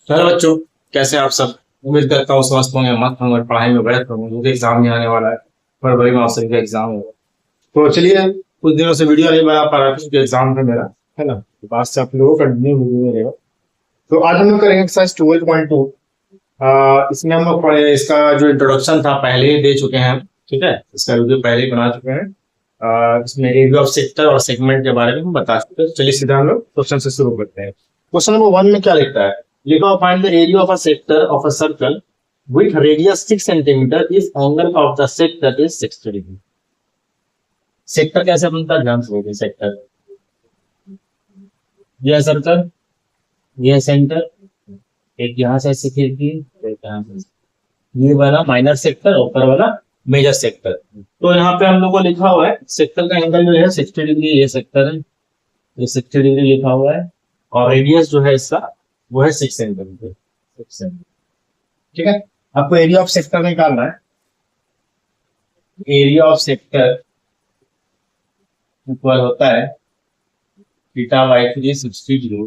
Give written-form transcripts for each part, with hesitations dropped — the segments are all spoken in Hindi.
हेलो बच्चों, कैसे हैं आप सब। उम्मीद करता हूँ स्वस्थ होंगे, मस्त होंगे, पढ़ाई में व्यस्त होंगे। मुझे एग्जाम नहीं आने वाला है, फरवरी में आपसे का एग्जाम होगा। तो चलिए, कुछ दिनों से वीडियो नहीं बना पा रहा था क्योंकि एग्जाम था मेरा, है ना। तो आज से आप लोगों का कंटिन्यू वीडियो रहेगा। तो आज हम लोग करेंगे एक्सरसाइज 12.2। इसमें हम लोग पढ़े, इसका जो इंट्रोडक्शन था पहले ही दे चुके हैं हम, ठीक है। इसका वीडियो पहले ही बना चुके हैं। इसमें एरिया ऑफ सेक्टर और सेगमेंट के बारे में हम बता चुके हैं। चलिए सीधा हम लोग क्वेश्चन से शुरू करते हैं। क्वेश्चन नंबर 1 में क्या लिखता है? लिखा, find the area of a sector of a circle with radius 6 centimeter if angle of the sector is 60 degree। Sector कैसे बनता है, ध्यान से देखिए। सेक्टर, यह सर्कल, यह सेंटर, एक यहाँ से ऐसे खिड़की, एक यहाँ से, ये वाला माइनर सेक्टर, ऊपर वाला मेजर सेक्टर। तो यहाँ पे हम लोग को लिखा हुआ है सेक्टर का एंगल जो है 60 डिग्री, ये सेक्टर है, ये 60 डिग्री लिखा हुआ है। और रेडियस जो है इसका वो है 6 सेंटीमीटर, 6 सेंटीमीटर, ठीक है। आपको एरिया ऑफ सेक्टर निकालना है। एरिया ऑफ सेक्टर इक्वल होता है theta by 360 degree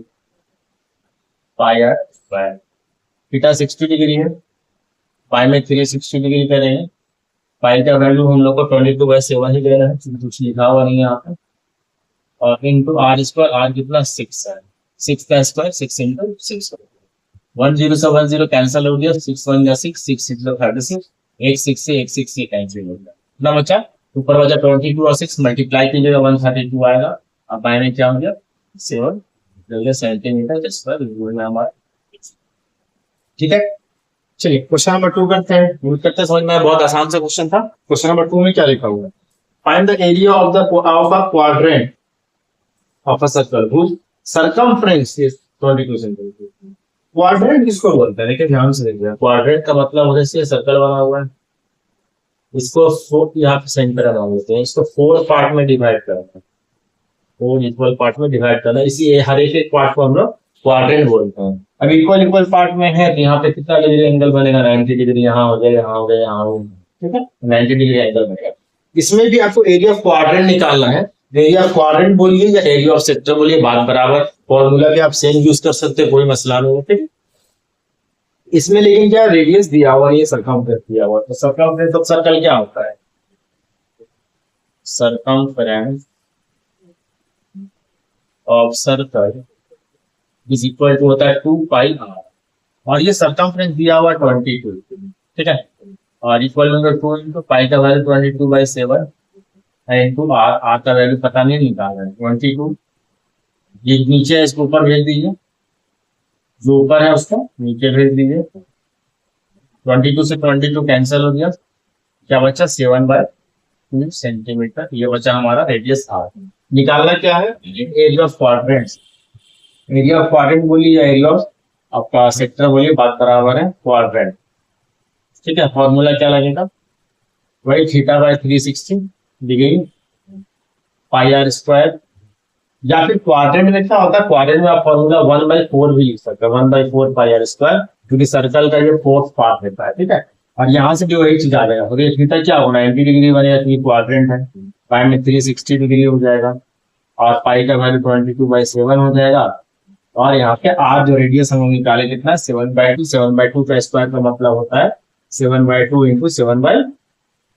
pi r square. Theta 60 degree है, पाई में 360 डिग्री करेंगे। पाई का वैल्यू हम लोग को 22/7 ही लेना है, कुछ लिखा हुआ नहीं है यहाँ पे। और इंटू आर स्क्वायर, आर कितना 6 है, 6 का स्क्वायर 6 इंटू 6। 10 से 10 कैंसिल हो गया, 6 1 जा 6, 6 6 36, 1 6 से 1 6 से कैंसिल हो गया। कितना बचा? ऊपर बचा 22 और 6 मल्टीप्लाई कीजिएगा 132 आएगा। अब बाय में क्या हो गया 7 सेंटीमीटर स्क्वायर हमारा, ठीक है। चलिए क्वेश्चन नंबर 2 करते हैं। समझ में बहुत आसान सा क्वेश्चन था। क्वेश्चन नंबर 2 में क्या लिखा हुआ है? Find the area of a quadrant of a circle whose circumference is 22 centimetre. Quadrant किसको बोलते हैं? देखिए ध्यान से देखिए, क्वाड्रेंट का मतलब होता है सर्कल बना हुआ है, इसको यहाँ पे सेंटर बना देते हैं, इसको 4 पार्ट में डिवाइड करना है, 4 इक्वल पार्ट में डिवाइड करना है। इसी हर एक पार्ट को हम लोग क्वाड्रेंट बोलते हैं। अब इक्वल इक्वल पार्ट में है तो यहाँ पे कितना डिग्री एंगल बनेगा? 90 डिग्री। यहाँ हो गया, यहाँ हो गया, यहाँ हो गया, ठीक है, 90 डिग्री एंगल बनेगा। इसमें भी आपको एरिया ऑफ क्वाड्रेंट निकालना है। एरिया ऑफ क्वाड्रेंट बोलिए या एरिया ऑफ सेक्टर बोलिए, बात बराबर। फॉर्मूला भी आप सेम यूज कर सकते हैं, कोई मसला नहीं है, ठीक है। इसमें लेकिन क्या रेडियस दिया हुआ, ये सरकमफ्रेंस दिया हुआ। तो सरकमफ्रेंस ऑफ सर्कल क्या होता है? Circumference of circle is equal to होता है 2 पाई आर, और ये सरकमफ्रेंस दिया हुआ 22, ठीक है। और इक्वल होगा 2 इंटू पाई का वैल्यू 22/7 इंटू आर, आर का वैल्यू पता नहीं निकाल रहा है 22। ये नीचे है, इसको ऊपर भेज दीजिए, जो ऊपर है उसको नीचे भेज दीजिए। 22 से 22 कैंसिल हो गया, क्या बचा 7/2 सेंटीमीटर। ये बचा हमारा रेडियस आर। निकालना क्या है? Area of quadrant. Area of quadrant बोलिए या एरिया ऑफ आपका सेक्टर बोलिए, बात बराबर है, क्वाड्रेंट, ठीक है। फॉर्मूला क्या लगेगा? वही theta by 360 degree pi r square. या फिर क्वाड्रेंट में क्या होता है? क्वाड्रेंट में आप फॉर्मूला 1/4 भी लिख सकते हैं, 1/4 पाई आर स्क्वायर, क्योंकि सर्कल का ये 4th पार्ट रहता है, ठीक है। और यहाँ से भी वही चीज आ जाएगा, तो थीटा क्या होगा 90 डिग्री बनेगा, क्योंकि क्वाड्रेंट है। पाई में 360 डिग्री हो जाएगा, और पाई का वैल्यू 22/7 हो जाएगा। और यहाँ पे आर जो रेडियस हम निकाले कितना है 7/2। 7/2 का स्क्वायर का मतलब होता है 7/2 इंटू 7/2,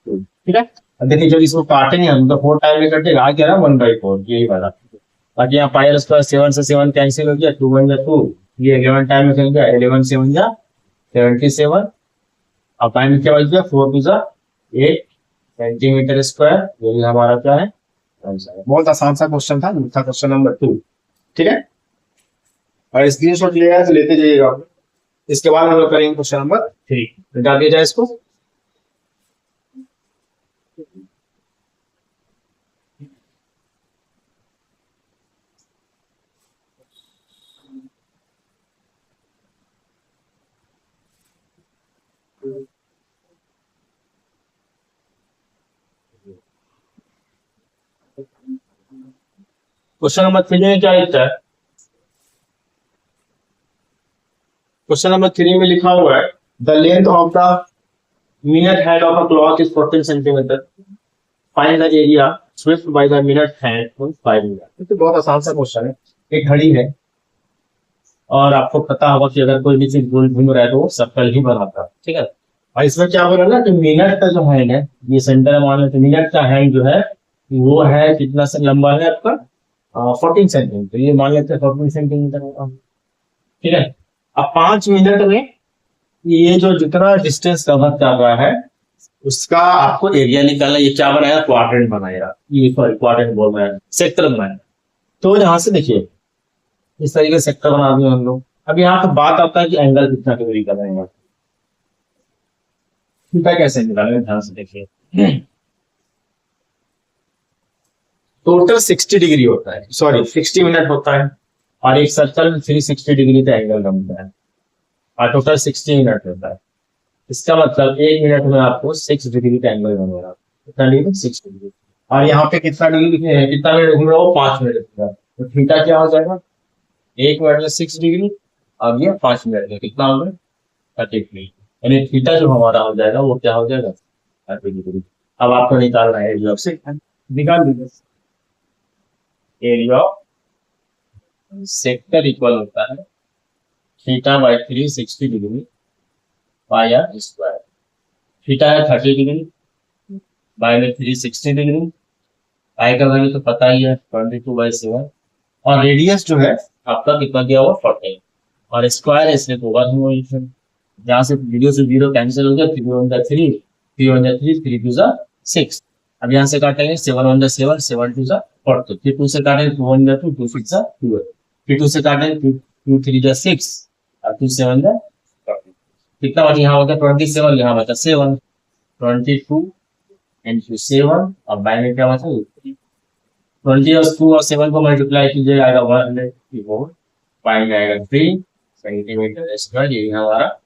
ठीक है। देखिए जब इसको काटेंगे हम तो 4 टाइम में कटेगा, आ क्या 1/4, यही वाला। बाकी यहाँ पाई स्क्वायर 7 से 7 कैंसिल हो गया, 2 1 जा 2, ये 11 टाइम में गया, 11 7 जा 77। अब पाई में क्या बच गया 4 2 जा 8 सेंटीमीटर स्क्वायर। ये भी हमारा क्या है आंसर। बहुत आसान सा क्वेश्चन था, क्वेश्चन नंबर 2, ठीक है। और स्क्रीनशॉट लिया तो लेते जाइएगा। इसके बाद हम लोग करेंगे क्वेश्चन नंबर 3। मिटा दिया जाए इसको। क्वेश्चन नंबर 3 में क्या लिखा है? क्वेश्चन नंबर 3 में लिखा हुआ है the length of the minute hand of a clock is 14 centimetre, find the area swept by the minute hand on 5 minute. तो बहुत आसान सा क्वेश्चन है। एक घड़ी है और आपको पता होगा कि अगर कोई भी चीज गोल घूम रहा है तो वो सर्कल ही बनाता है, ठीक है। और इसमें क्या बोला ना कि मिनट का जो हैंड है, ये सेंटर मान लेते हैं, मिनट का हैंड जो है वो है कितना से लंबा है आपका, 14 सेंटीमीटर, ये मान लेते हैं 14 सेंटीमीटर होगा, ठीक है। अब 5 मिनट में ये जो जितना डिस्टेंस कवर कर रहा है उसका आपको एरिया निकालना, ये क्या बनाया, क्वाड्रेंट बनाया, ये सॉरी क्वाड्रेंट बोल रहे हैं, सेक्टर बनाया। तो यहाँ से देखिए इस तरीके से सेक्टर बना दिए हम लोग। अब यहाँ पे बात आता है कि एंगल कितना डिग्री का रहेगा, थीटा कैसे निकालेंगे, ध्यान से देखिए। टोटल 60 डिग्री होता है, सॉरी 60 मिनट होता है, और एक सर्कल में 360 डिग्री का एंगल बनता है, और टोटल 60 मिनट होता है। इसका मतलब 1 मिनट में आपको 6 डिग्री का एंगल बनेगा, कितना डिग्री, 6 डिग्री। और यहाँ पे कितना डिग्री, कितना मिनट घूम रहा हो, 5 मिनट घूम रहा है, तो थीटा क्या हो जाएगा, 1 मिनट में 6 डिग्री, अब ये 5 मिनट में कितना हो गया, 30 डिग्री। यानी थीटा जो हमारा हो जाएगा वो क्या हो जाएगा, 30 डिग्री। अब आपको निकालना है एरिया ऑफ सेक्टर, निकाल दीजिए। एरिया ऑफ सेक्टर इक्वल होता है theta by 360 degree pi r square. Theta है 30 डिग्री, बाई में 360 डिग्री, पाई का वैल्यू तो पता ही है 22/7, और रेडियस जो है आपका कितना दिया हुआ 40, और स्क्वायर है इसलिए होगा जहां से जीरो से जीरो कैंसिल हो गया, 3 × 3 3 × 3 6। अब यहाँ से काटेंगे 7 × 7 7 2 40, फिर 2 से काटेंगे 2 × 2 2 6 12, फिर 2 से काटेंगे 2 3 6 और 2 7 40, कितना बचा यहाँ होगा 27, यहाँ बचा 7, 22 × 7, अब बाय में क्या बचा 20, और 2 और 7 को मल्टीप्लाई कीजिए आएगा 104, पाई में आएगा 3 सेंटीमीटर स्क्वायर, ये हमारा,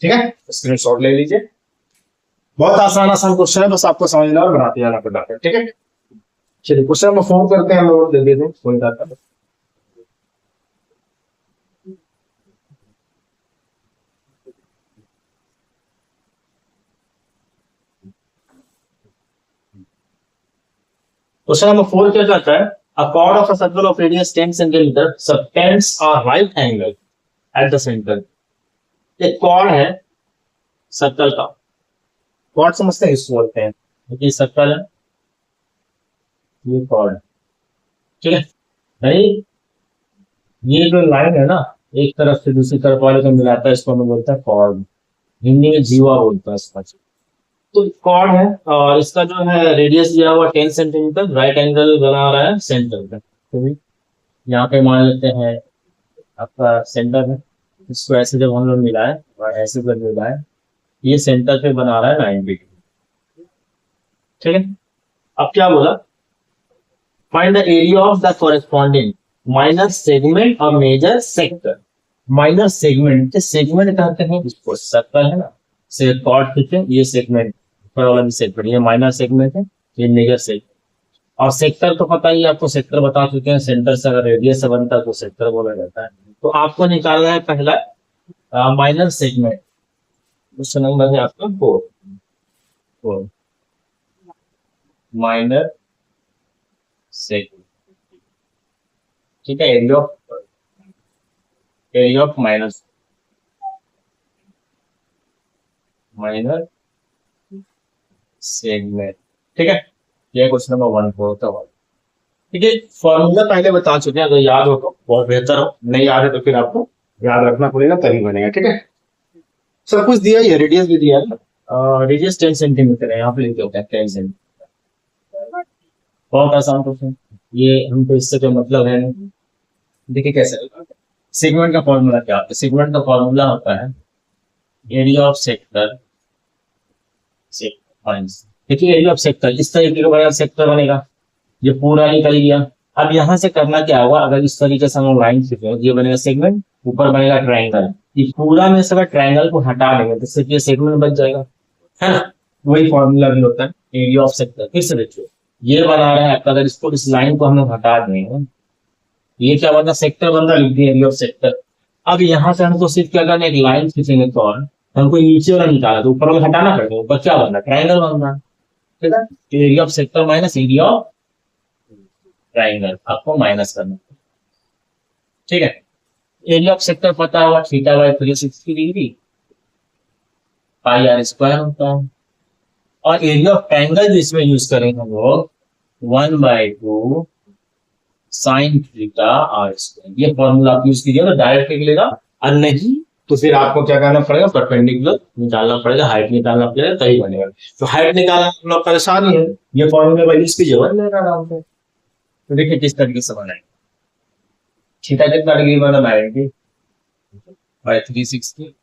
ठीक है। स्क्रीनशॉट ले लीजिए। बहुत आसान आसान क्वेश्चन है, बस आपको समझना और बनाते जाना पड़ता है, ठीक है। चलिए क्वेश्चन नंबर 4 करते हैं, लोड दे देते हैं, कोई बात नहीं। क्वेश्चन नंबर 4 क्या कहता है, a chord of a circle of radius 10 cm subtends a right angle at the center। एक कॉर्ड है सर्कल का, कॉर्ड समझते हैं इसको बोलते हैं, ये सर्कल है, ये कॉर्ड, ठीक है। नहीं, ये जो लाइन है ना, एक तरफ से दूसरी तरफ वाले को मिलाता है, इसको हम बोलते हैं कॉर्ड, हिंदी में जीवा बोलता है इसका। तो कॉर्ड है और इसका जो है रेडियस दिया हुआ 10 सेंटीमीटर, राइट एंगल बना रहा है सेंटर पे, तो यहाँ पे मान लेते हैं आपका सेंटर है, इसको ऐसे जब हम लोग मिलाए और ऐसे जब मिलाए, ये सेंटर पे बना रहा है 90 डिग्री, ठीक है। अब क्या बोला, find the area of the corresponding minor segment और major sector. Minor segment, segment कहते हैं इसको, सर्कल है ना, से कॉर्ड खींचे, ये सेगमेंट, सेगमेंट, ये माइनर सेगमेंट है, ये मेजर सेगमेंट। और सेक्टर तो पता ही आपको, सेक्टर बता चुके हैं, सेंटर से अगर रेडियस से बनता है तो सेक्टर बोला जाता है। तो आपको निकालना है पहला माइनर सेगमेंट, क्वेश्चन नंबर है आपका 4 माइनर सेगमेंट, ठीक है। एरिया ऑफ माइनर सेगमेंट, ठीक है। ये क्वेश्चन नंबर 1 होता है, ठीक है। फॉर्मूला पहले बता चुके हैं, अगर याद हो तो बहुत बेहतर हो, नहीं याद है तो फिर आपको याद रखना पड़ेगा तभी बनेगा, ठीक है। सब कुछ दिया है, रेडियस भी दिया है, रेडियस 10 सेंटीमीटर है, यहाँ पे लिखे होते हैं 10 सेंटीमीटर, बहुत आसान क्वेश्चन, ये हमको इससे कोई मतलब है नहीं। देखिए कैसे, सेगमेंट का फॉर्मूला क्या होता है, सेगमेंट का फॉर्मूला होता है एरिया ऑफ सेक्टर, देखिए एरिया ऑफ सेक्टर इस तरीके का बड़ा सेक्टर बनेगा, ये पूरा निकल गया। अब यहाँ से करना क्या होगा, अगर इस तरीके से हम लाइन खींचे, ये बनेगा सेगमेंट, ऊपर बनेगा ट्रायंगल, ये पूरा में से ट्रायंगल को हटा देंगे तो सिर्फ ये सेगमेंट बच जाएगा, है ना। वही फॉर्मूला भी होता है एरिया ऑफ सेक्टर। फिर से देखिए ये बना रहा है आपका, अगर इसको इस लाइन को हम लोग हटा देंगे, ये क्या बनता, सेक्टर बनता, लिख दिया एरिया ऑफ सेक्टर। अब यहाँ से हमको सिर्फ क्या करना, एक लाइन खींचेंगे तो हमको नीचे वाला निकाला तो ऊपर वाला हटाना पड़ेगा, ऊपर क्या बनना, ट्रायंगल बनना, ठीक है। Area of sector minus area of triangle आपको माइनस करना, ठीक है। एरिया ऑफ सेक्टर पता होगा theta by 360 degree pi r square होता है। और एरिया ऑफ ट्रायंगल जो इसमें यूज करेंगे हम लोग 1/2 साइन थीटा आर स्क्वायर, ये फॉर्मूला आप यूज कीजिए तो डायरेक्ट निकलेगा। और नहीं तो फिर आपको क्या करना पड़ेगा, परपेंडिकुलर निकालना पड़ेगा, हाइट निकालना पड़ेगा तभी बनेगा। तो हाइट निकालना हम लोग परेशान ही है, ये फॉर्मूला वाली इसकी जगह लेना आराम से। तो देखिए किस तरीके से बनाएंगे। थीटा कितना डिग्री बना, 90 बाई 360।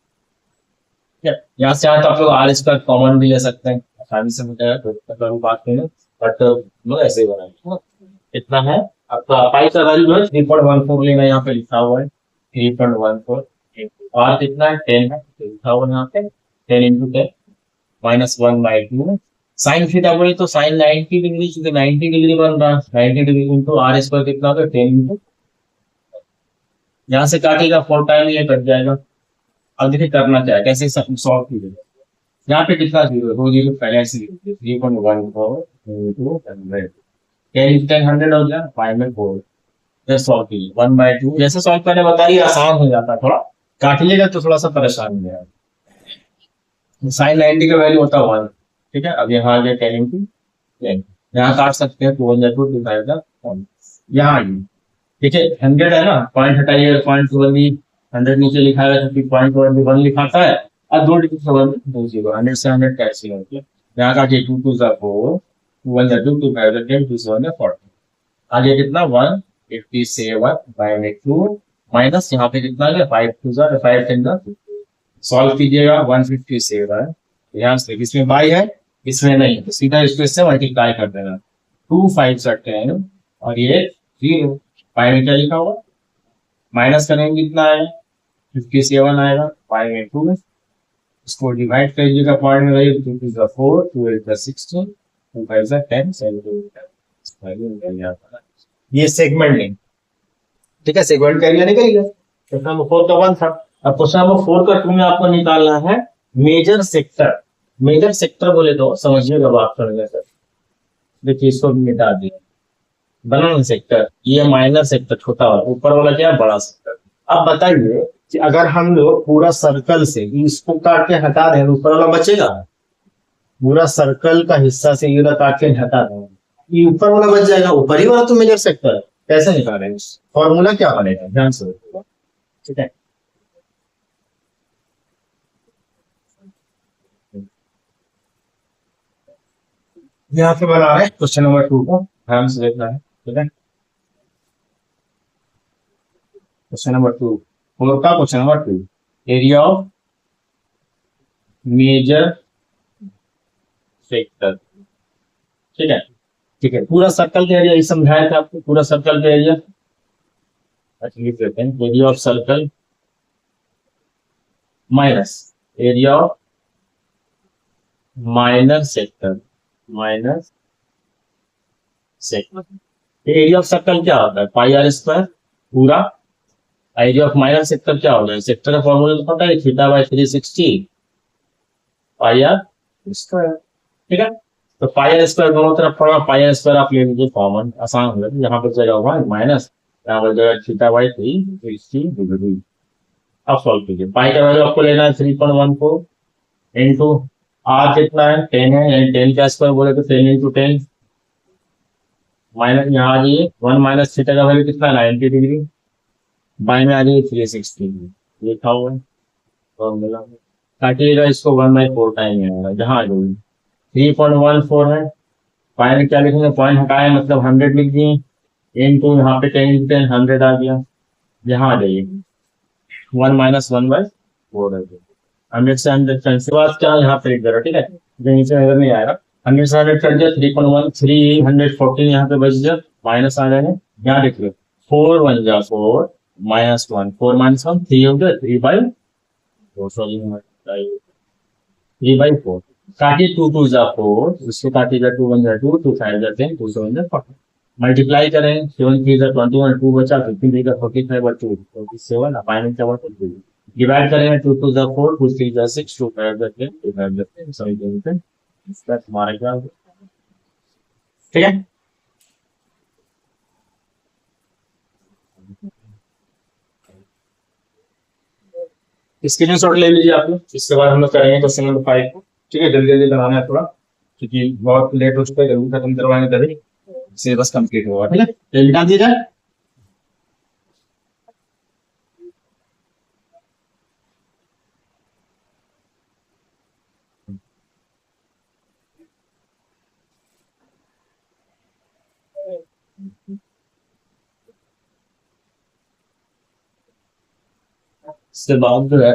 यहाँ से आप लोग आर स्क्वायर कॉमन भी ले सकते हैं, आसानी से मिल जाएगा, तो बात नहीं है। बट लोग ऐसे ही बनाएंगे। इतना है आपका पाई का वैल्यू जो है 3.14 लेना, यहाँ पे लिखा हुआ है 3.14। और कितना है 10 है, तो लिखा हुआ है यहाँ पे 10 × 10 -1/2 साइन थीटा बोले तो साइन 90 डिग्री, क्योंकि 90 डिग्री बन रहा है, 90 डिग्री इंटू आर स्क्वायर कितना होगा 10 × यहाँ से काटेगा 4 टाइम ये कट जाएगा। अब देखिए करना क्या है, कैसे सॉल्व कीजिएगा। यहाँ पे कितना जीरो, 2 जीरो पहले से 3.14 इंटू 100, 10 हो गया 5/4। जैसे सॉल्व कीजिए 1/2, जैसे सॉल्व करने बताइए आसान हो जाता है, थोड़ा काटिएगा तो थोड़ा सा परेशान हो जाएगा। साइन 90 का वैल्यू होता है 1, ठीक है। अब यहाँ आ गया 10 × 10, यहाँ काट सकते हैं 2 × 2 डिवाइड, यहाँ आ गई ठीक है। 100 है ना, पॉइंट हटाइए, पॉइंट 100 नीचे लिखा है क्योंकि पॉइंट 1 लिखाता है, और 2 डिजिट से 1 2 0, 100 से 100 कैंसिल हो गया। यहाँ का 2 2 4 2 1 2 2 5 10 2 7 40, आगे कितना 157/2 माइनस यहाँ पे कितना आ गया 5 2 5 10, सॉल्व कीजिएगा 157। ध्यान से इसमें बाई है इसमें नहीं, तो सीधा इसको इससे मल्टीप्लाई कर देना, 2 5 10 और ये 0। पाई में क्या लिखा हुआ, माइनस करेंगे कितना आएगा 57 आएगा, पाई में 2 में इसको डिवाइड करिएगा, पॉइंट में रहिए 2 2 4 2 8 16 2 5 10 7 ये सेगमेंट लिंक, ठीक है। सेगमेंट का एरिया निकल गया। क्वेश्चन नंबर 4 का 1 था। अब क्वेश्चन नंबर 4 का 2 में आपको निकालना है मेजर सेक्टर। मेजर सेक्टर बोले तो समझिएगा बात करेंगे सर, देखिए इसको मिटा दिए, बनाना सेक्टर, ये माइनर सेक्टर छोटा वाला, ऊपर वाला क्या बड़ा सेक्टर। अब बताइए कि अगर हम लोग पूरा सर्कल से इसको काट के हटा दें तो ऊपर वाला बचेगा, पूरा सर्कल का हिस्सा से ये काट के हटा दें, ये ऊपर वाला बच जाएगा, ऊपर ही वाला तो मेजर सेक्टर है। कैसे निकालेंगे, फॉर्मूला क्या बनेगा, ध्यान से देखिएगा, ठीक है। यहाँ पे बना रहे क्वेश्चन नंबर 2 को, ध्यान से देखना है, ठीक है। क्वेश्चन नंबर 2 का question number 2, area of major sector, ठीक है। ठीक है, पूरा सर्कल का एरिया ये समझाया था आपको, पूरा सर्कल का area area of circle minus area of minor sector, minus sector. Area of circle क्या होता है, पाई आर स्क्वायर पूरा। एरिया ऑफ माइनर सेक्टर क्या होता है, सेक्टर का फॉर्मूला तो पता है theta by 360 pi r square, ठीक है। तो पाई आर स्क्वायर दोनों तरफ पड़ा, पाई आर स्क्वायर आप ले लीजिए कॉमन, आसान हो जाएगा। यहाँ पर जगह होगा माइनस, यहाँ पर जगह थीटा बाई 360 डिग्री। अब सॉल्व कीजिए, पाई का वैल्यू आपको लेना है 3.14 इंटू आर कितना है 10 है, यानी 10 का स्क्वायर बोले तो 10 × 10 माइनस, यहाँ आ जाइए 1 माइनस थीटा का वैल्यू कितना 90 डिग्री, बाई में आ जाइए 360 डिग्री लिखा हुआ है फॉर्मूला में। काटिएगा इसको 1/4 टाइम आएगा, जहाँ आ जाइए 3.14 है, पाई में क्या लिखेंगे, पॉइंट हटाए मतलब 100 लिख दिए, इनटू यहाँ पे 10 × 10 100 आ गया, यहाँ आ जाइए 1 - 1/4 है, 100 से 100 कैंसिल, बात क्या यहाँ पे लिख दे रहा, ठीक है, कहीं से नजर नहीं आएगा। 100 से 100 कर दिया 3.1 314 यहाँ पे बच गया, माइनस आ जाएगा, यहाँ देखिए 4 1 जा 4 -1 4 - 1 3 हो गया 3/4, सॉरी 3/4। काटिए 2 2 जा 4, इसको काटिएगा 2 1 जा 2 2 5 जा 10 2 7 जा 40, मल्टीप्लाई करें 7 3 जा 21 2 बचा 15 3 जा 45 और 2 47 अपाइनमेंट क्या बचा 2, डिवाइड करेंगे 2 2 जा 4 2 3 जा 6 2 5 जा 10 2 5 जा 10 सॉरी 10 इसका तुम्हारा क्या होगा, ठीक है। स्क्रीनशॉट ले लीजिए आप लोग, इसके बाद हम लोग करेंगे क्वेश्चन नंबर 5 को। ठीक है, जल्दी जल्दी बनाना है थोड़ा, क्योंकि बहुत लेट हो चुका है, जल्दी खत्म करवाने तभी सिलेबस कंप्लीट होगा। ठीक है, तो निकाल दिया जाए। इसके बाद जो है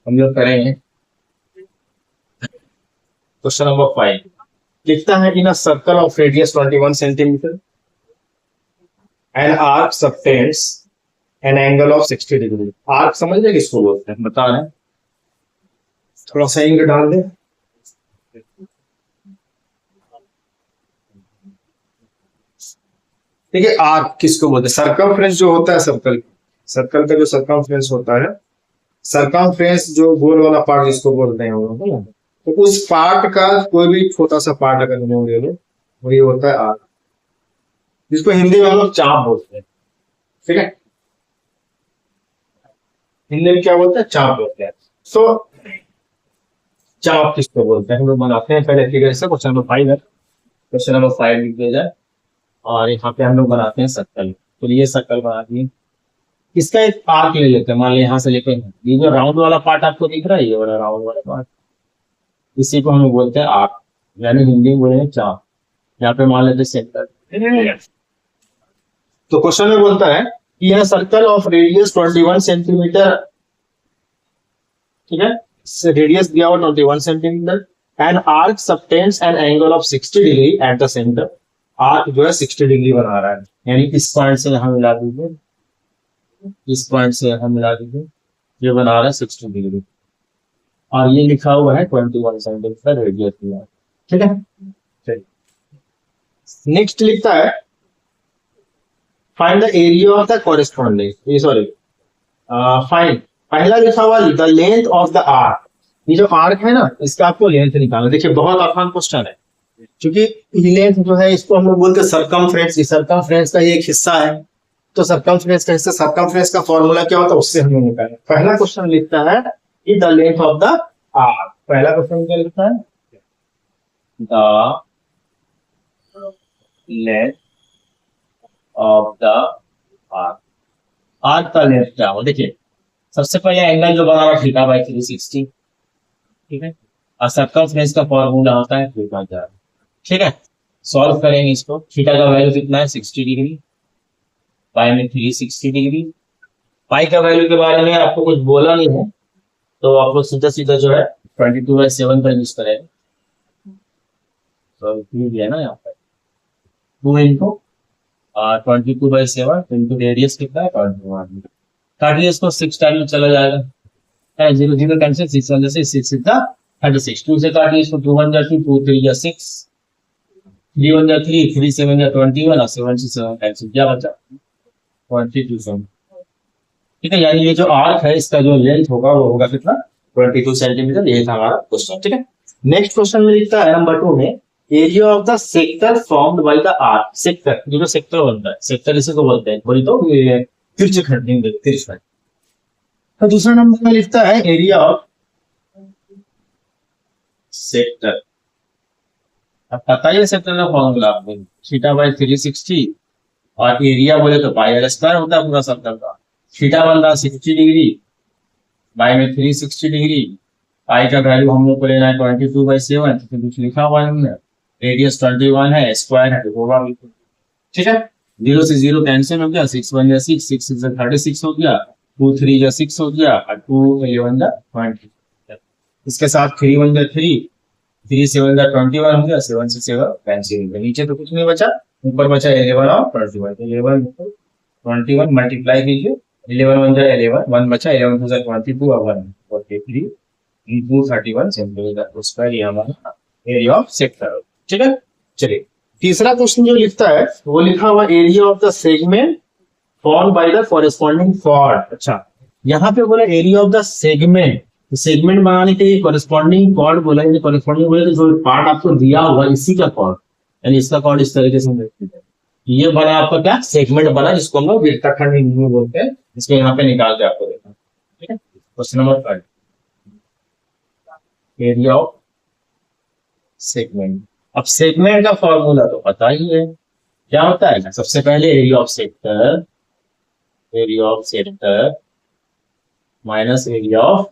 हम लोग करेंगे क्वेश्चन नंबर 5। लिखता है in a circle of radius 21 centimetre an arc subtends an angle of 60 degree. Arc समझ रहे किसको बोलते हैं, बता रहे हैं, थोड़ा सा इंक डाल दे। ठीक है, आर्क किसको बोलते हैं, सर्कमफ्रेंस जो होता है, सर्कल का जो सर्कमफ्रेंस होता है, सर्कमफ्रेंस जो गोल वाला पार्ट जिसको बोलते हैं हम लोग, है ना? तो उस पार्ट का कोई भी छोटा सा पार्ट अगर हम ले लो, वो ये होता है आर्क, जिसको हिंदी में हम लोग चाप बोलते हैं। ठीक है, हिंदी में क्या बोलते हैं, चाप बोलते हैं। सो चाप किसको बोलते हैं हम लोग बनाते हैं पहले फिगर से। क्वेश्चन नंबर 5 है, क्वेश्चन नंबर 5 लिख दिया जाए, और यहाँ पे हम लोग बनाते हैं सर्कल। तो ये सर्कल बना दिए, इसका एक आर्क ले लेते हैं। मान ली यहाँ से लेते हैं, ये जो राउंड वाला पार्ट आपको दिख रहा है, ये वाला राउंड वाला पार्ट, इसी को हम लोग बोलते हैं आर्क, यानी हिंदी में बोलेंगे चाप। यहाँ पे मान लेते हैं सेंटर। तो क्वेश्चन में बोलता है कि यह सर्कल ऑफ रेडियस 21 सेंटीमीटर, ठीक है, रेडियस दिया हुआ 21 centimetre, and arc subtends an angle of 60 degree at the centre. Arc जो है 60 डिग्री बना रहा है, यानी इस पॉइंट से यहाँ मिला दीजिए, इस पॉइंट से यहाँ मिला दीजिए, ये बना रहा है 60 डिग्री, और ये लिखा हुआ है 21 सेंटीमीटर रेडियस दिया। ठीक है, नेक्स्ट लिखता है find the area of the corresponding, find, पहला लिखा हुआ the length of the arc. ये जो आर्क है ना, इसका आपको लेंथ निकालना। देखिए बहुत आसान क्वेश्चन है, क्योंकि लेंथ जो है इसको हम लोग बोलते हैं सर्कमफ्रेंस। सर्कमफ्रेंस का ये एक हिस्सा है, तो सर्कमफ्रेंस का हिस्सा, सर्कमफ्रेंस का फॉर्मूला क्या होता है, उससे हम लोग निकालें। पहला क्वेश्चन लिखता है कि the length of the arc. पहला क्वेश्चन क्या लिखता है, the length of the arc. Arc का लेंथ क्या हो, देखिए सबसे पहले एंगल जो बना हुआ थीटा बाई 360, ठीक है, और सर्कमफ्रेंस का फॉर्मूला होता है थीटा। ठीक है, सॉल्व करेंगे इसको। थीटा का वैल्यू कितना है, 60 डिग्री, पाई में 360 डिग्री। पाई का वैल्यू के बारे में आपको कुछ बोला नहीं है, तो आप लोग सीधा सीधा जो है 22/7 का यूज करेंगे। तो है ना, यहाँ पर 2 इंटू 22/7 इंटू रेडियस कितना है 21। काटिए इसको, 6 टाइम में चला जाएगा, 0 0 कैंसिल, 6 1 से 6 6 36, 2 से काटिए इसको, 2 1 2, 2 3 6, 3 1 3, 3 7 21, और 7 से 7 कैंसिल, क्या बचा 22। ठीक है, यानी ये जो आर्क है इसका जो लेंथ होगा वो होगा कितना, 22 सेंटीमीटर। ये था हमारा क्वेश्चन। ठीक है, नेक्स्ट क्वेश्चन में लिखता है नंबर 2 में, area of the sector formed by the arc. Sector, जो सेक्टर बनता है, सेक्टर इसी को बोलते हैं, बोली तो ये तिरछे खंड, तिरछा। तो दूसरा नंबर में लिखता है एरिया ऑफ सेक्टर। अब पता ही सेक्टर का फॉर्मूला आपको, थीटा बाई 360, और एरिया बोले तो पाई आर स्क्वायर होता है पूरा सर्कल का। थीटा बन रहा 60 डिग्री, बाई में 360 डिग्री, पाई का वैल्यू हम लोग को लेना है 22/7, तो कुछ लिखा हुआ है हमने, रेडियस 21 है, स्क्वायर है, तो होगा बिल्कुल। ठीक है, 0 से 0 कैंसिल हो गया, 6 1 6, 6 6 36 हो गया, 2 3 6 हो गया, और 2 11 20। इसके साथ 3 1 3, 3 7 21 हो गया, 7 से 7 कैंसिल हो गया। नीचे तो कुछ नहीं बचा, ऊपर बचा 11 और 21। तो 11 21 मल्टीप्लाई कीजिए, 11 1 11, 1 बचा, 11 2 22 और 1 43 इंटू 31 सेंटीमीटर स्क्वायर, ये हमारा एरिया ऑफ सेक्टर। ठीक है, चलिए तीसरा क्वेश्चन जो लिखता है वो लिखा हुआ area of the segment form by the corresponding chord. अच्छा, यहाँ पे बोला area of the segment, segment बनाने के लिए कॉरेस्पॉन्डिंग कॉर्ड बोला, कॉरेस्पॉन्डिंग बोले तो जो पार्ट आपको दिया हुआ इसी का कॉर्ड, यानी इसका कॉर्ड इस तरीके से ये बना आपका क्या, सेगमेंट बना, जिसको हम लोग वृत्तखंड हिंदी में बोलते हैं। इसको यहाँ पे निकाल के आपको देखा। ठीक है, question number 5, area of segment. अब सेगमेंट का फॉर्मूला तो पता ही है, क्या होता है ना, सबसे पहले area of sector minus area of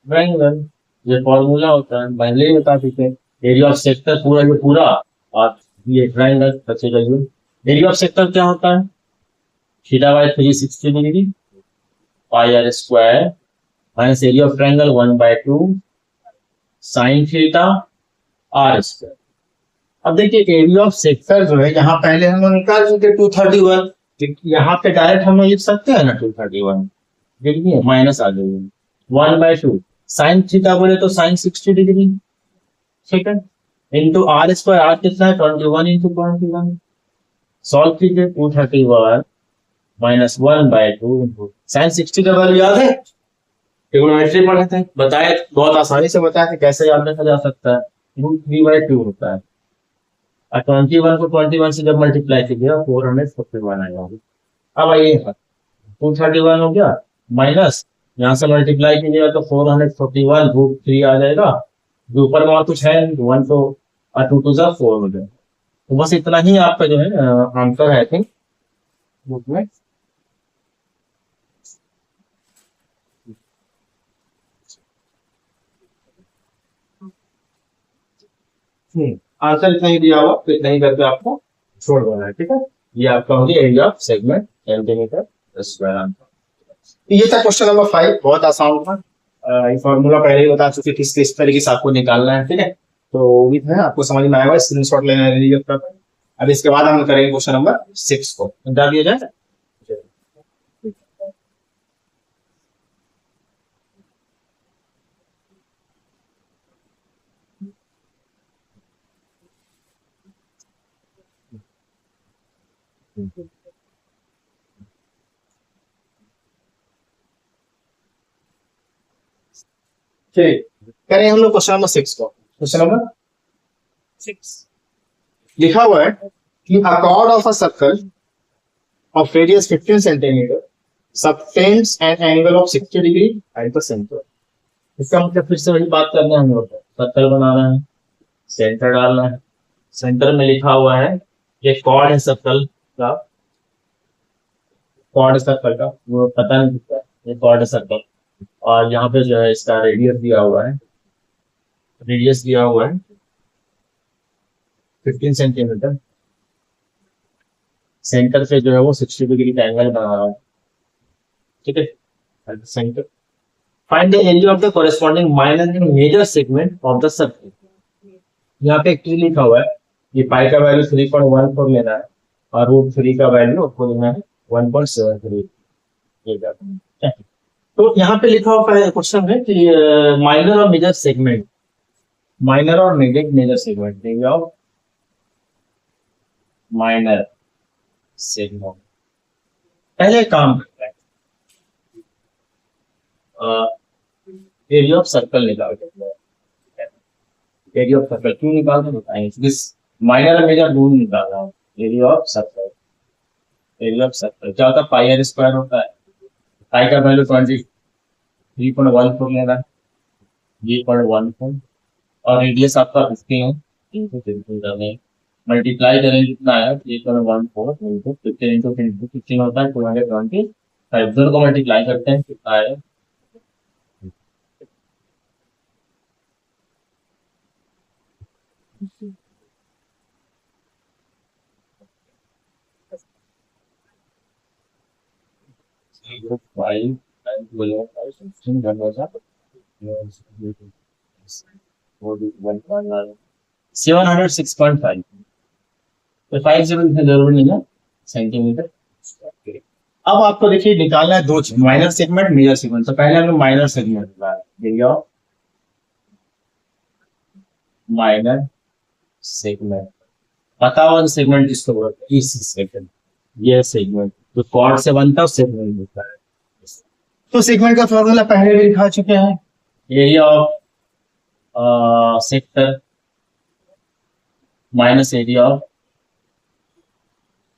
triangle, ये फॉर्मूला होता है, पहले ही बता चुके हैं। एरिया ऑफ सेक्टर पूरा जो पूरा, और ये ट्रायंगल बचेगा ये। एरिया ऑफ सेक्टर क्या होता है, theta by 360 degree pi r square minus area of triangle 1/2 sine theta r square. अब देखिए एरिया ऑफ सेक्टर जो है, यहाँ पहले हम लोग निकाल चुके 231, यहाँ पे डायरेक्ट हम लोग लिख सकते हैं ना 231, देखिए माइनस आ गई 1/2 साइन थीटा बोले तो साइन 60 डिग्री, ठीक है, इंटू आर स्क्वायर, आर कितना है 21 इंटू 21, सॉल्व कीजिए 231 माइनस 1/2 इंटू साइन 60 का वैल्यू याद है, ट्रिग्नोमेट्री पढ़े थे, बताए बहुत आसानी से बताए थे कैसे याद रखा जा सकता है, √3/2 होता है, और 21 को 21 से जब मल्टीप्लाई कीजिएगा 451 आएगा। अब आइए 231 हो गया, माइनस यहाँ से मल्टीप्लाई कीजिएगा तो 441 √3 आ जाएगा, जो ऊपर में और कुछ है 1 तो 2 2 जा 4 हो जाएगा। तो बस इतना ही आपका जो है आंसर है, आई थिंक बुक में। आंसर इतना ही दिया हुआ, तो इतना ही करके आपको छोड़ देना है, ठीक है। ये आपका हो गया area of segment centimetre square answer. ये था क्वेश्चन नंबर 5, बहुत आसान था। ये फॉर्मूला पहले ही बता चुके किस तरीके से आपको निकालना है, ठीक है। तो उम्मीद है आपको समझ में आएगा, स्क्रीनशॉट लेना है। अब इसके बाद हम करेंगे क्वेश्चन नंबर 6 को, डाल दिया जाए। ठीक, करें हम लोग क्वेश्चन नंबर 6 को। क्वेश्चन नंबर 6 लिखा हुआ है कि अ chord of a circle of radius 15 centimeter subtends an angle of 60 degree at the center। इसका मतलब फिर से वही बात करना है, हम लोग सर्कल बनाना है, सेंटर डालना है। सेंटर में लिखा हुआ है ये कॉर्ड है सर्कल का, कॉर्ड सर्कल का वो पता नहीं कितना, ये कॉर्ड सर्कल, और यहाँ पे जो है इसका रेडियस दिया हुआ है, रेडियस दिया हुआ है 15 सेंटीमीटर, सेंटर से जो है वो 60 डिग्री का एंगल बना रहा है, ठीक है। Centre find the area of the corresponding minor and major segment of the circle. यहाँ पे एक्चुअली लिखा हुआ है ये पाई का वैल्यू 3.14 लेना है, और √3 का वैल्यू आपको लेना है 1.73। तो यहाँ पे लिखा हुआ क्वेश्चन है कि माइनर और मेजर सेगमेंट, माइनर और major segment area of minor segment. पहले काम करते हैं, एरिया ऑफ सर्कल निकाल, एरिया ऑफ सर्कल क्यों निकालते बताएंगे, माइनर और मेजर दोनों निकाल रहा हूँ। Area of circle, area of circle क्या होता है, पाई आर स्क्वायर होता है, पाई का वैल्यू 23.14 लेना है, 3.14, और रेडियस आपका 15 मल्टीप्लाई करेंगे कितना आया 3.14 इंटू 15 इंटू 15 होता है 225, दोनों को मल्टीप्लाई करते हैं कितना आया 706.5, तो 50 लिखने जरूरी नहीं है सेंटीमीटर। अब आपको देखिए निकालना है दो चीज, माइनर सेगमेंट मेजर सेगमेंट। तो पहले हम लोग माइनर सेगमेंट निकालेंगे, माइनर सेगमेंट पता हुआ सेगमेंट किसको बोलते हैं, इस सेगमेंट, ये सेगमेंट जो कॉर्ड से बनता है सेगमेंट होता है। तो सेगमेंट का फॉर्मूला पहले भी दिखा चुके हैं, area of sector minus area of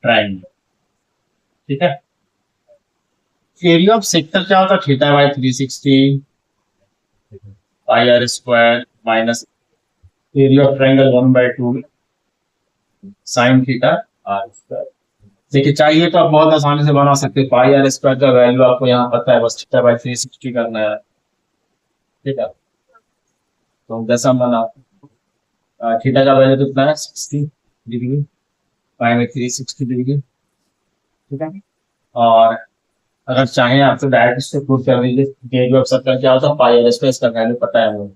triangle, ठीक है। एरिया ऑफ सेक्टर क्या होता है, theta by 360 pi r square minus area of triangle 1/2 sine theta r square. देखिए चाहिए तो आप बहुत आसानी से बना सकते हैं, पाई आर स्क्वायर का वैल्यू आपको यहाँ पता है, बस थीटा बाई 360 करना है, ठीक है। तो जैसा बना थीटा का वैल्यू कितना है 60 डिग्री, पाई में 360 डिग्री, ठीक है। और अगर चाहें आप तो डायरेक्ट इसको प्रूव कर दीजिए, एरिया ऑफ सर्कल क्या होता है, पाई आर स्क्वायर, इसका वैल्यू पता है हमें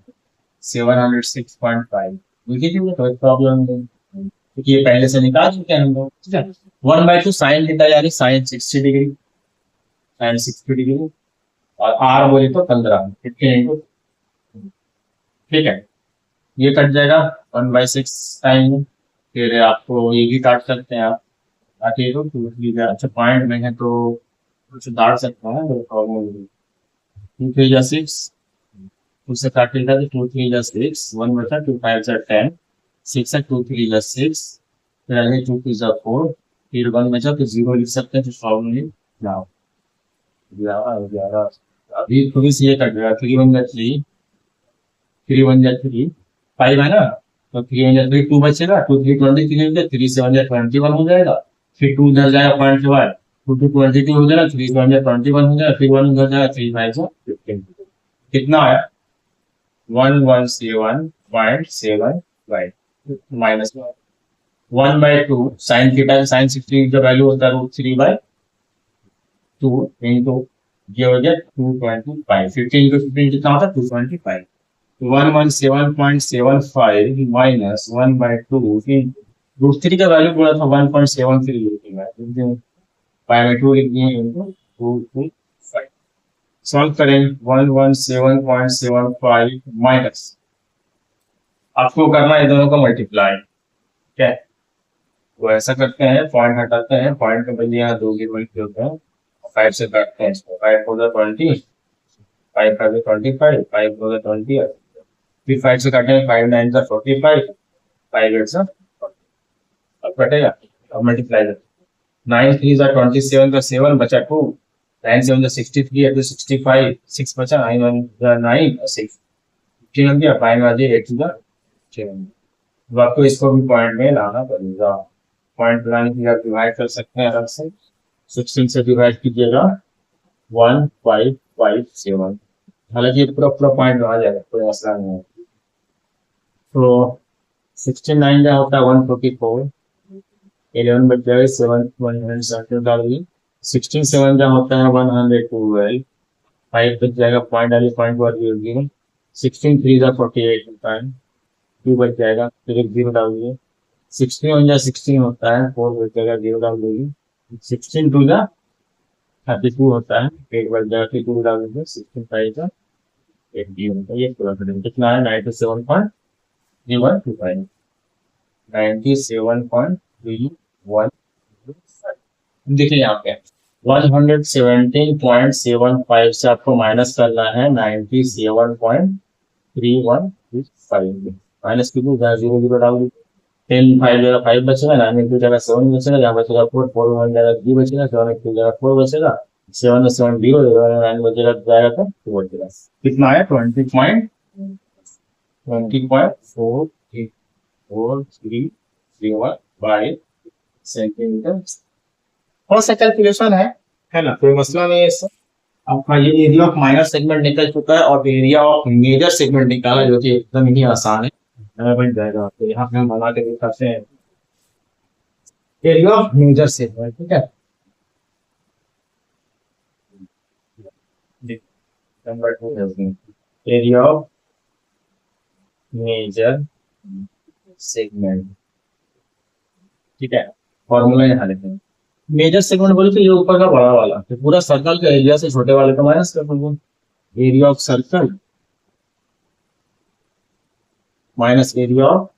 706.5। देखिए कोई प्रॉब्लम नहीं, क्योंकि ये पहले से निकाल चुके हैं हम लोग, ठीक है। 1/2 साइन थीटा यानी साइन 60 डिग्री, साइन 60 डिग्री, और आर बोले तो 15, ठीक है। ये कट जाएगा 1/6 टाइम, फिर आपको ये भी काट सकते हैं आप, ताकि तो अच्छा पॉइंट में है तो कुछ डाल सकते हैं, कोई प्रॉब्लम नहीं। 2 3 जा 6, उससे काटेगा तो 2 3 जा 6, 1 बचा, 2 5 जा 10, 6 है, 2 3 जा 6, फिर आगे 2 2 जा 4, फिर 1 बचा तो 0 लिख सकते हैं, तो प्रॉब्लम नहीं। नाउ 11 अभी थोड़ी सी ये कट गया, 3 1 जा 3, 3 1 जा 3, 5 है ना, तो 3 1 जा 3, 2 बचेगा, 2 3 23 हो गया, 3 7 जा 21 हो जाएगा, फिर 2 उधर जाएगा 0.1, 2 2 22 हो जाएगा, 3 7 जा 21 हो जाएगा, फिर 1 उधर जाएगा, 3 5 जा 15, कितना है 117.7 माइनस 1/2 साइन थीटा, साइन 60 का वैल्यू होता है √3/2 इंटू ये हो गया 225, 15 इंटू 15 कितना होता है 225, 117.75 माइनस 1/2 √3 का वैल्यू बोला था 1.73, पाई में 2 लिख दिए इंटू 225, सॉल्व करें 117.75 माइनस, आपको करना है दोनों का मल्टीप्लाई, ठीक है। तो ऐसा करते हैं, पॉइंट हटाते हैं, पॉइंट के बदले यहाँ 2 की वैल्यू होते हैं, 5 से काटते हैं इसको, 5 4 20, 5 5 25, 5 4 20, फिर 5 से काटेंगे, 5 9 45, 5 8 अब कटेगा, अब मल्टीप्लाई करते 9 3 27 का 7 बचा 2, 9 7 63 है तो 65, 6 बचा, 9 1 9 6 15 हो गया, 5 आ जाए 8 7, अब आपको इसको भी पॉइंट में लाना पड़ेगा, पॉइंट लाने के लिए आप डिवाइड कर सकते हैं अलग से, 16 से डिवाइड कीजिएगा 1557, हालांकि ये पूरा पूरा पॉइंट आ जाएगा, कोई मसला नहीं है। तो 16 9 का होता है 144, 11 बच जाएगा 7 117 डालिए, 16 7 का होता है 112, 5 बच जाएगा, पॉइंट डालिए, पॉइंट को 16 3 का 48 होता है, 2 बच जाएगा, फिर एक 0 डाल दिए, 16 1 जा 16 होता है, 4 बच जाएगा, 0 डाल देंगे, 16 2 जा 32 होता है, 8 बच जाएगा, फिर 2 डाल देंगे, 16 5 जा 80 होता है, ये पूरा करेंगे, कितना है 97.325, 97.315, देखिए यहाँ पे 117.75 से आपको माइनस करना है 97.3125, माइनस कितनी 0 0 डाल दी, 10 5 जगह 5 बचेगा, 9 2 जगह 7 बचेगा, यहाँ बचेगा 4 4 1 जगह 3 बचेगा, 7 2 जगह 4 बचेगा, 7 7 0 9 बचेगा जाएगा तो 2 बचेगा, कितना है 20.43 बाई सेंटीमीटर, कौन सा कैलकुलेशन है ना, कोई मसला नहीं है इससे। आपका ये एरिया ऑफ माइनर सेगमेंट निकल चुका है, और एरिया ऑफ मेजर सेगमेंट निकाला, जो कि एकदम ही आसान है, बन जाएगा। तो यहाँ पे हम बना के दिखाते हैं एरिया ऑफ मेजर सेगमेंट, ठीक है। Number 2 area of major segment, ठीक है। फॉर्मूला यहाँ लिखते हैं, मेजर सेगमेंट बोले तो ये ऊपर का बड़ा वाला, तो पूरा सर्कल का एरिया से छोटे वाले का माइनस कर देंगे, area of circle minus area of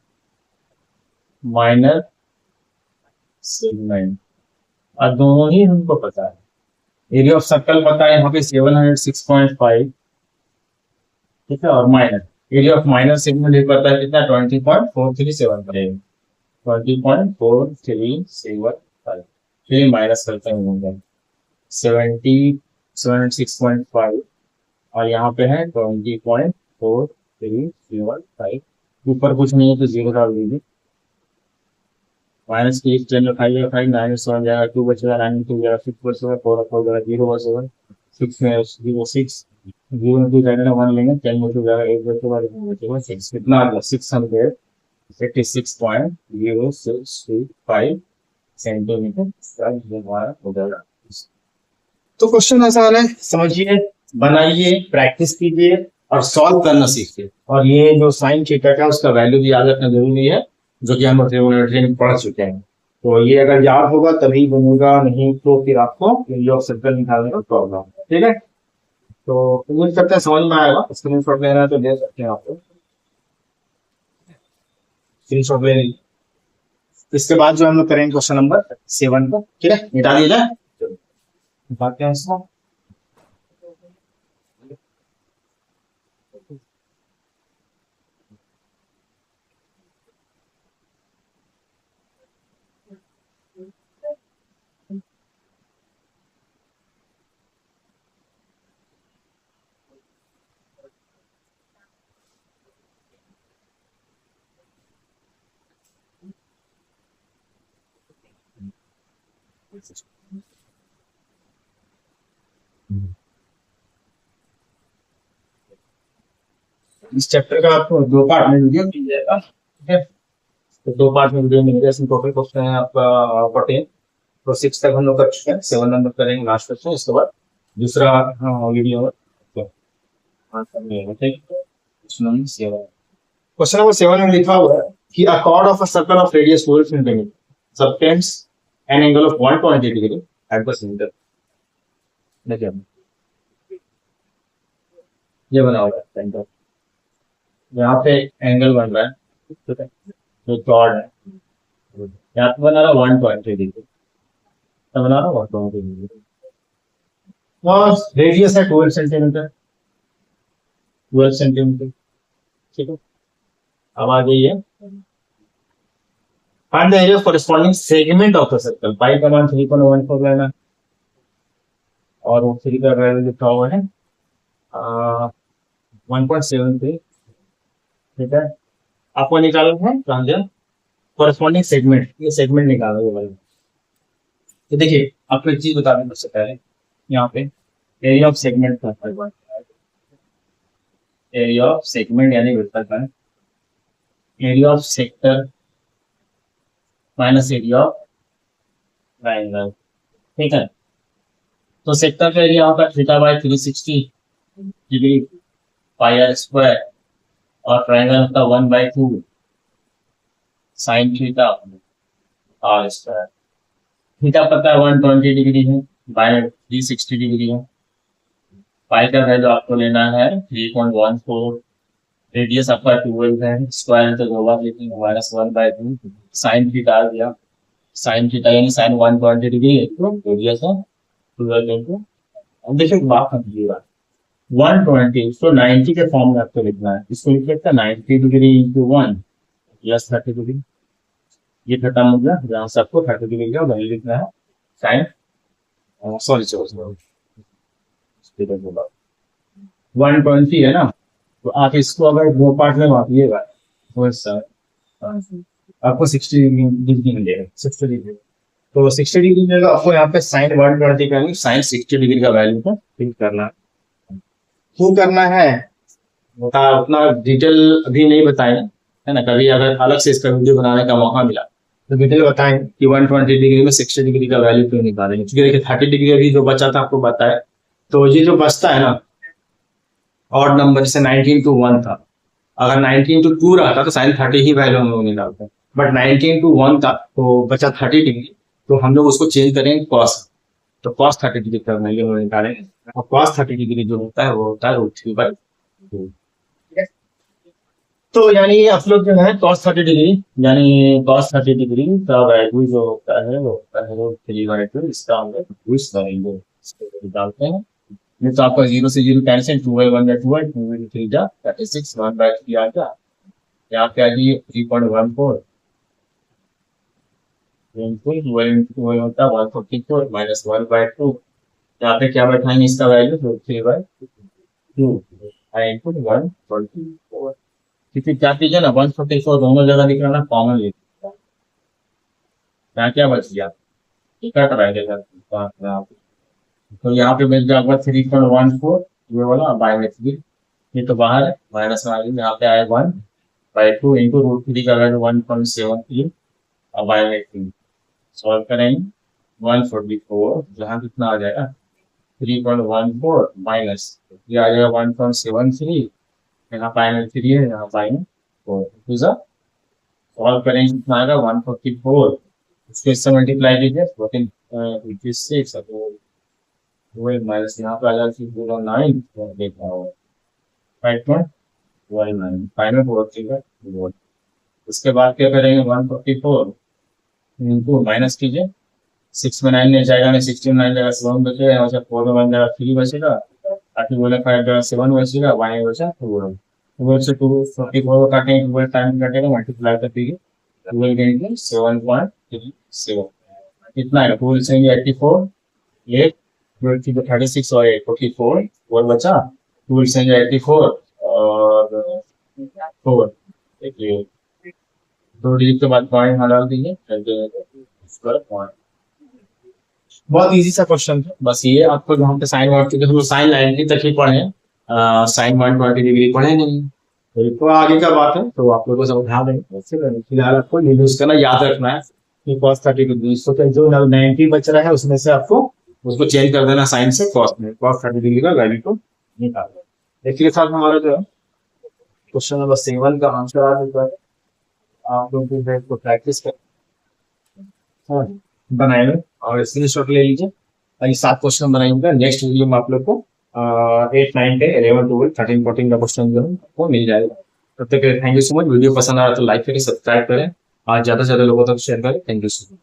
minor segment, और दोनों ही हमको पता है, एरिया ऑफ सर्कल पता है यहाँ पे 706.5, ठीक है, और minor area of minor segment भी पता है कितना 20.437, 20.437, फिर माइनस करते हैं 70 76.5 और यहाँ पे है 20.4315। ऊपर कुछ नहीं है तो जीरो का लीजिए। माइनस की 10 फाइव या फाइव माइनस वन जाएगा, टू बचेगा, नाइन टू जाएगा, सिक्स बचेगा, फोर हो जाएगा, जीरो बचेगा, सिक्स में जीरो सिक्स, जीरो टू जाएगा वन लेंगे, 10 में टू जाएगा, एट बचेगा, बचेगा सिक्स, कितना आ गया 686.0625 सेंटीमीटर हमारा हो जाएगा। तो क्वेश्चन आसान है, समझिए, बनाइए, प्रैक्टिस कीजिए और सॉल्व करना सीखिए। और ये जो साइन थीटा का उसका वैल्यू भी याद रखना जरूरी है, जो कि हम ट्रिग्नोमेट्री में पढ़ चुके हैं। तो ये अगर याद होगा तभी बनेगा, नहीं तो फिर आपको एरिया ऑफ सर्कल निकालने का प्रॉब्लम। ठीक है, तो उम्मीद करते हैं समझ में आएगा। स्क्रीनशॉट लेना है तो ले सकते हैं आपको, स्क्रीनशॉट ले लीजिए। इसके बाद जो हम लोग करेंगे क्वेश्चन नंबर 7 को, ठीक है, मिटा दिया जाए। बाकी आंसर इस चैप्टर का आपको दो पार्ट में वीडियो मिल जाएगा। ठीक है, तो दो पार्ट में वीडियो मिल जाएगा। टोटल क्वेश्चन है आपका 14, तो 6 तक हम लोग कर चुके हैं, 7 नंबर करेंगे लास्ट क्वेश्चन। इसके बाद दूसरा वीडियो क्वेश्चन नंबर 7 में लिखा हुआ है कि अ chord of a circle of radius 12 cm subtends an angle of 120 degree at the center। देखिए ये बना हुआ है सेंटर, यहाँ पे एंगल बन रहा है, ठीक है, जो chord है यहाँ पे बना रहा 120 डिग्री, तो बना रहा 120 डिग्री और रेडियस है 12 सेंटीमीटर, 12 सेंटीमीटर। ठीक है, अब आ जाइए, find the area corresponding segment of the circle. Pi का मान 3.14 लेना और वो 3 का वैल्यू लिखा हुआ है 1.73। ठीक है, आपको निकालना है ट्रांजेक्ट कॉरेस्पॉन्डिंग सेगमेंट, ये सेगमेंट निकाला हुआ है। तो देखिए आपको एक चीज बता दें सबसे पहले, यहाँ पे एरिया ऑफ सेगमेंट का एरिया ऑफ सेगमेंट यानी वृत्त का area of sector minus area of triangle. ठीक है, तो सेक्टर का एरिया होगा theta by 360 degree pi r square और ट्रायंगल का 1/2 sine theta r square. Theta पता है 120 डिग्री है, बाय 360 डिग्री है। पाई का वैल्यू आपको लेना है 3.14, रेडियस आपका 12 है, स्क्वायर तो 2 बार लेकिन -1/2 साइन थीटा आ गया, साइन थीटा यानी साइन 120 डिग्री रेडियस है 12 इंटू। अब देखिए बात समझिएगा 120 तो 90 के फॉर्म में आपको लिखना है, इसको लिख सकते हैं 90 डिग्री इंटू 1 प्लस 30 डिग्री, ये खत्म हो गया, जहाँ से आपको 30 डिग्री का वैल्यू लिखना है साइन, सॉरी 120 है ना, तो आप इसको अगर दो पार्ट में बांटिएगा तो आपको 60 डिग्री मिलेगा, 60 डिग्री। तो 60 डिग्री मिलेगा आपको, यहाँ पे साइन 120 का साइन 60 डिग्री का वैल्यू को फिल करना है। क्यों करना है उतना डिटेल अभी नहीं बताएं, है ना, कभी अगर अलग से इसका वीडियो बनाने का मौका मिला तो डिटेल बताएं कि 120 डिग्री में 60 डिग्री का वैल्यू क्यों निकालेंगे। क्योंकि देखिए 30 डिग्री अभी जो बचा था आपको बताया, तो ये जो बचता है ना ऑड नंबर से 19 to 1 था, अगर 19 to 2 रहता तो साइन 30 ही वैल्यू हम लोग निकालते हैं, बट 19 to 1 था तो बचा 30 डिग्री, तो हम लोग उसको चेंज करेंगे कॉस, तो कॉस 30 डिग्री करने के लिए निकालेंगे, और कॉस 30 डिग्री जो होता है वो होता है √3/2। तो यानी आप लोग जो है cos 30 डिग्री यानी cos 30 डिग्री का वैल्यू जो होता है वो होता है √3/2, इसका हम लोग इस वैल्यू डालते हैं, ये तो आपका 0 से 0 कैंसिल, 2/1/2 2 3 जा 36 1/3 आ गया, यहाँ पे आ जाइए 3.14 12 होता है 144 -1/2 यहाँ पे क्या बैठाएंगे इसका वैल्यू, तो 3/2 इंटू 124, क्योंकि क्या चीज है ना 144 दोनों जगह दिख रहा है ना, कॉमन लिख, यहाँ क्या बच गया, कट रहा है जगह, तो यहाँ पे मिल जाएगा 3.14, ये वाला बाय 3, ये तो बाहर है माइनस में आ गई, यहाँ पे आए 1/2 इंटू √3 का वैल्यू 1.73 और बाय 3 सॉल्व करेंगे 144, जहाँ कितना आ जाएगा 3.14 माइनस ये आ जाएगा 1.73, यहाँ बाय 3 है, यहाँ बाय 4, सॉल्व करेंगे कितना आएगा 144, उसको इससे मल्टीप्लाई कीजिए 14 तो वो माइनस यहाँ पे आ जाएगा 09 देखा होगा 5.19 फाइनल पहुंचेगा वोट। उसके बाद क्या करेंगे 144 इनको माइनस कीजिए, 6 में 9 नहीं जाएगा, नहीं 16 9 जाएगा 7 बचेगा, यहाँ से 4 में 1 जाएगा 3 बचेगा, आगे बोले 5 जाएगा 7 बचेगा, y बचा 12, 12 से 244 को काटेंगे, 12 टाइम काटेगा, मल्टीप्लाई कर दीजिए 12 into 7.37 कितना है, 12 से 84 8 12 to 36 और 8 44 4 बचा, 12 से 84 और 4, देखिए 2 डिजिट के बाद पॉइंट यहाँ डाल दीजिए, पॉइंट। बहुत इजी सा क्वेश्चन था, बस ये आपको जहाँ पे साइन वर्ड हम साइन 90 तक ही पढ़े, साइन 120 डिग्री पढ़े नहीं, तो आगे का बात है तो आप लोगों को समझा देंगे, फिलहाल आपको ये यूज करना याद रखना है कि cos 30 डिग्री, तो जो 90 बच रहा है उसमें से आपको उसको चेंज कर देना साइन से cos में, cos 30 डिग्री का वैल्यू को निकालना। देखिए साथ हमारा जो क्वेश्चन नंबर 7 का आंसर आ चुका है, आप लोगों को प्रैक्टिस कर बनाए हुए और स्क्रीनशॉट ले लीजिए, ये 7 क्वेश्चन बनाएंगे, नेक्स्ट वीडियो में आप लोग को 8 9 10 11 12 13 14 का क्वेश्चन जो है वो मिल जाएगा। तब तक thank you so much, video पसंद आ रहा तो लाइक करें, सब्सक्राइब करें और ज्यादा से ज्यादा लोगों तक शेयर करें। Thank you so much.